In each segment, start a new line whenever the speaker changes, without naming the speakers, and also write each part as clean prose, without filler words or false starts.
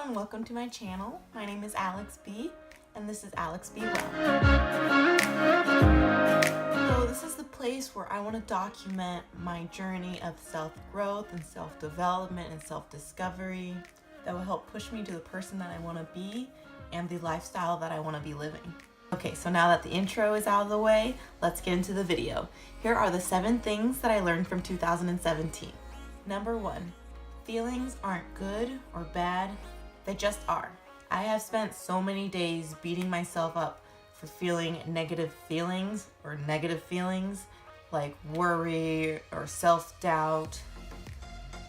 and welcome to my channel. My name is Alex B, and this is alexbewell. So this is the place where I want to document my journey of self-growth and self-development and self-discovery that will help push me to the person that I want to be and the lifestyle that I want to be living. Okay, so now that the intro is out of the way, let's get into the video. Here are the 7 things that I learned from 2017. Number 1, feelings aren't good or bad, they just are. I have spent so many days beating myself up for feeling negative feelings like worry or self-doubt,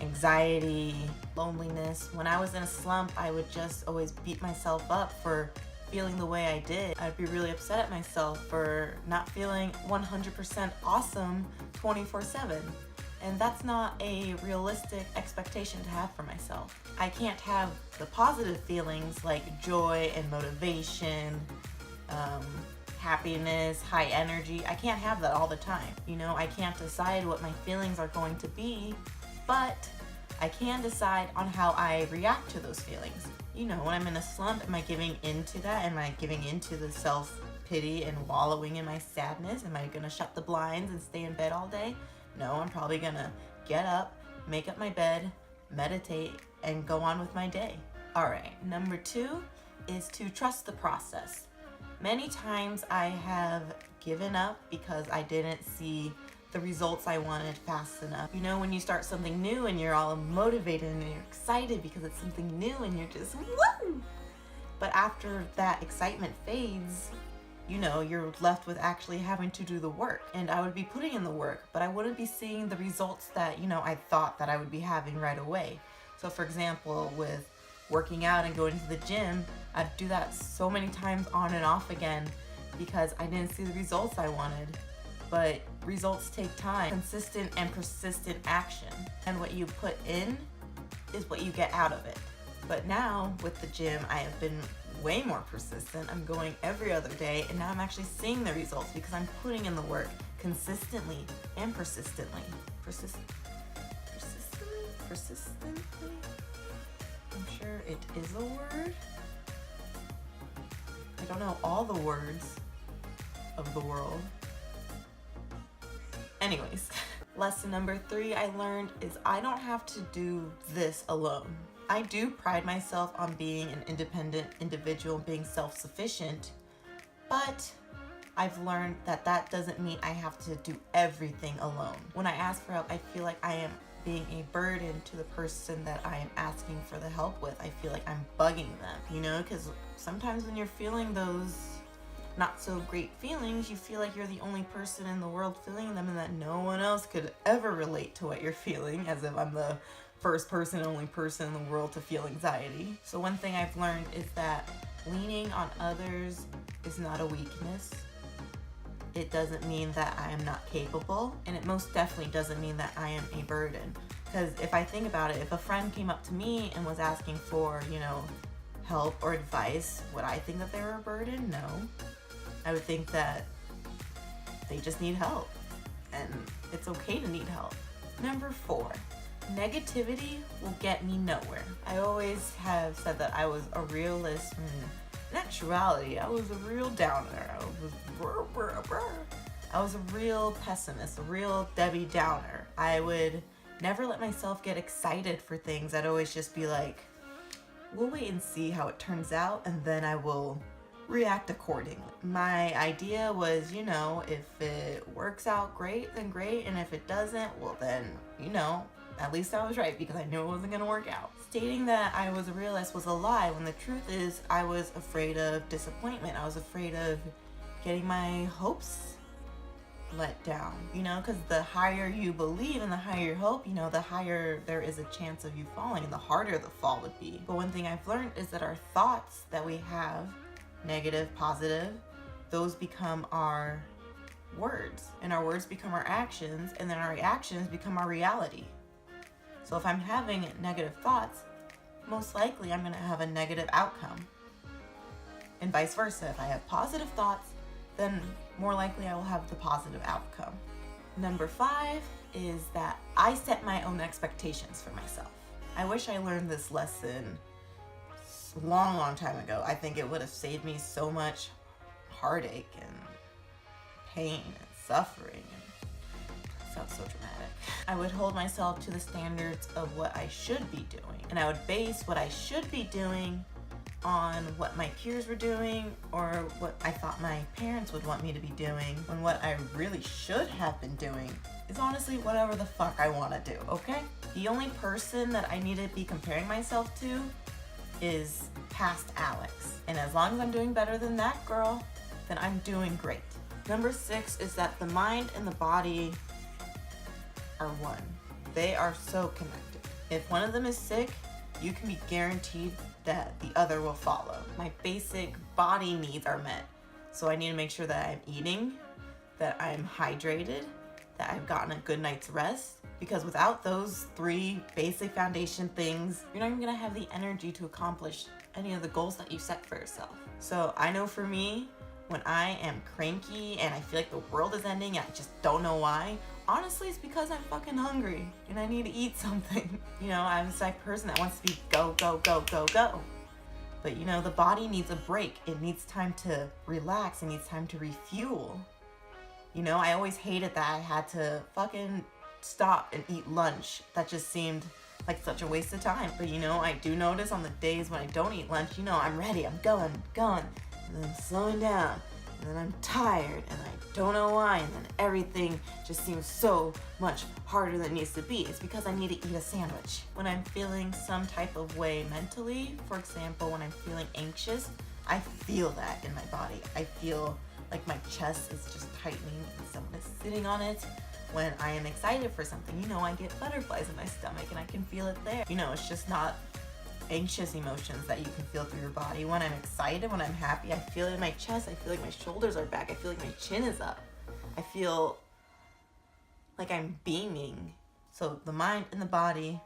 anxiety, loneliness. When I was in a slump, I would just always beat myself up for feeling the way I did. I'd be really upset at myself for not feeling 100% awesome 24/7. And that's not a realistic expectation to have for myself. I can't have the positive feelings like joy and motivation, happiness, high energy. I can't have that all the time. You know, I can't decide what my feelings are going to be, but I can decide on how I react to those feelings. You know, when I'm in a slump, am I giving into that? Am I giving into the self-pity and wallowing in my sadness? Am I gonna shut the blinds and stay in bed all day? No, I'm probably gonna get up, make up my bed, meditate, and go on with my day. All right, number 2 is to trust the process. Many times I have given up because I didn't see the results I wanted fast enough. You know, when you start something new and you're all motivated and you're excited because it's something new and you're just woo! But after that excitement fades, you know, you're left with actually having to do the work. And I would be putting in the work, but I wouldn't be seeing the results that, you know, I thought that I would be having right away. So for example, with working out and going to the gym, I'd do that so many times on and off again because I didn't see the results I wanted. But results take time, consistent and persistent action. And what you put in is what you get out of it. But now with the gym, I have been way more persistent. I'm going every other day, and now I'm actually seeing the results because I'm putting in the work consistently and persistently. Persistently? I'm sure it is a word. I don't know all the words of the world. Anyways, lesson number 3 I learned is I don't have to do this alone. I do pride myself on being an independent individual, being self-sufficient, but I've learned that that doesn't mean I have to do everything alone. When I ask for help, I feel like I am being a burden to the person that I am asking for the help with. I feel like I'm bugging them, you know, because sometimes when you're feeling those not so great feelings, you feel like you're the only person in the world feeling them and that no one else could ever relate to what you're feeling, as if I'm the first person, only person in the world to feel anxiety. So one thing I've learned is that leaning on others is not a weakness. It doesn't mean that I am not capable, and it most definitely doesn't mean that I am a burden. Because if I think about it, if a friend came up to me and was asking for, you know, help or advice, would I think that they were a burden? No. I would think that they just need help, and it's okay to need help. Number 4, negativity will get me nowhere. I always have said that I was a realist. In actuality, I was a real downer. I was a real pessimist, a real Debbie Downer. I would never let myself get excited for things. I'd always just be like, we'll wait and see how it turns out, and then I will react accordingly. My idea was, you know, if it works out great, then great, and if it doesn't, well then, you know, at least I was right because I knew it wasn't gonna work out. Stating that I was a realist was a lie when the truth is I was afraid of disappointment. I was afraid of getting my hopes let down, you know, because the higher you believe and the higher you hope, you know, the higher there is a chance of you falling and the harder the fall would be. But one thing I've learned is that our thoughts that we have, negative, positive, those become our words, and our words become our actions, and then our actions become our reality. So if I'm having negative thoughts, most likely I'm going to have a negative outcome. And vice versa. If I have positive thoughts, then more likely I will have the positive outcome. Number 5 is that I set my own expectations for myself. I wish I learned this lesson a long, long time ago, I think it would have saved me so much heartache and pain and suffering. And sounds so dramatic. I would hold myself to the standards of what I should be doing, and I would base what I should be doing on what my peers were doing or what I thought my parents would want me to be doing, when what I really should have been doing is honestly whatever the fuck I want to do, okay? The only person that I need to be comparing myself to is past Alex. And as long as I'm doing better than that girl, then I'm doing great. Number 6 is that the mind and the body are one. They are so connected. If one of them is sick, you can be guaranteed that the other will follow. My basic body needs are met. So I need to make sure that I'm eating, that I'm hydrated, that I've gotten a good night's rest. Because without those 3 basic foundation things, you're not even gonna have the energy to accomplish any of the goals that you set for yourself. So I know for me, when I am cranky and I feel like the world is ending, I just don't know why. Honestly, it's because I'm fucking hungry and I need to eat something. You know, I'm the type of person that wants to be go, go, go, go, go. But you know, the body needs a break. It needs time to relax. It needs time to refuel. You know, I always hated that I had to fucking stop and eat lunch. That just seemed like such a waste of time. But you know, I do notice on the days when I don't eat lunch, you know, I'm ready, I'm going, and then I'm slowing down, and then I'm tired, and I don't know why, and then everything just seems so much harder than it needs to be. It's because I need to eat a sandwich. When I'm feeling some type of way mentally, for example, when I'm feeling anxious, I feel that in my body. I feel like my chest is just tightening and someone is sitting on it. When I am excited for something, you know, I get butterflies in my stomach and I can feel it there. You know, it's just not anxious emotions that you can feel through your body. When I'm excited, when I'm happy, I feel it in my chest. I feel like my shoulders are back. I feel like my chin is up. I feel like I'm beaming. So the mind and the body,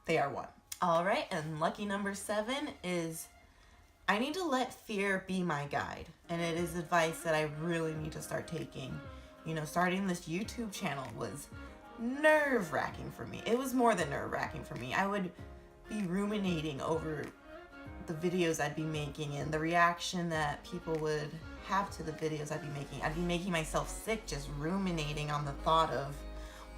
they are one. All right, and lucky number 7 is I need to let fear be my guide. And it is advice that I really need to start taking. You know, starting this YouTube channel was nerve-wracking for me. It was more than nerve-wracking for me. I would be ruminating over the videos I'd be making and the reaction that people would have to the videos I'd be making. I'd be making myself sick just ruminating on the thought of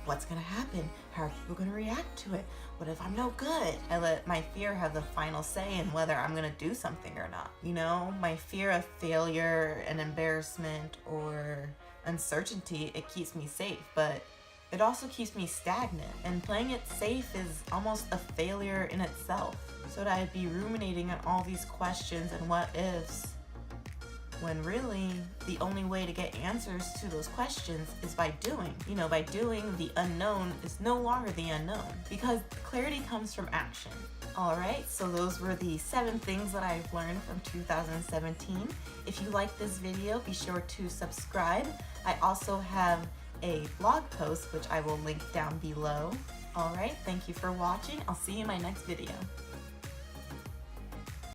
what's gonna happen? How are people gonna react to it? What if I'm no good? I let my fear have the final say in whether I'm gonna do something or not. You know, my fear of failure and embarrassment or uncertainty, it keeps me safe, but it also keeps me stagnant. And playing it safe is almost a failure in itself. So that I'd be ruminating on all these questions and what ifs, when really the only way to get answers to those questions is by doing. You know, by doing, the unknown is no longer the unknown because clarity comes from action. All right, so those were the 7 things that I've learned from 2017. If you like this video, be sure to subscribe. I also have a blog post, which I will link down below. All right, thank you for watching. I'll see you in my next video.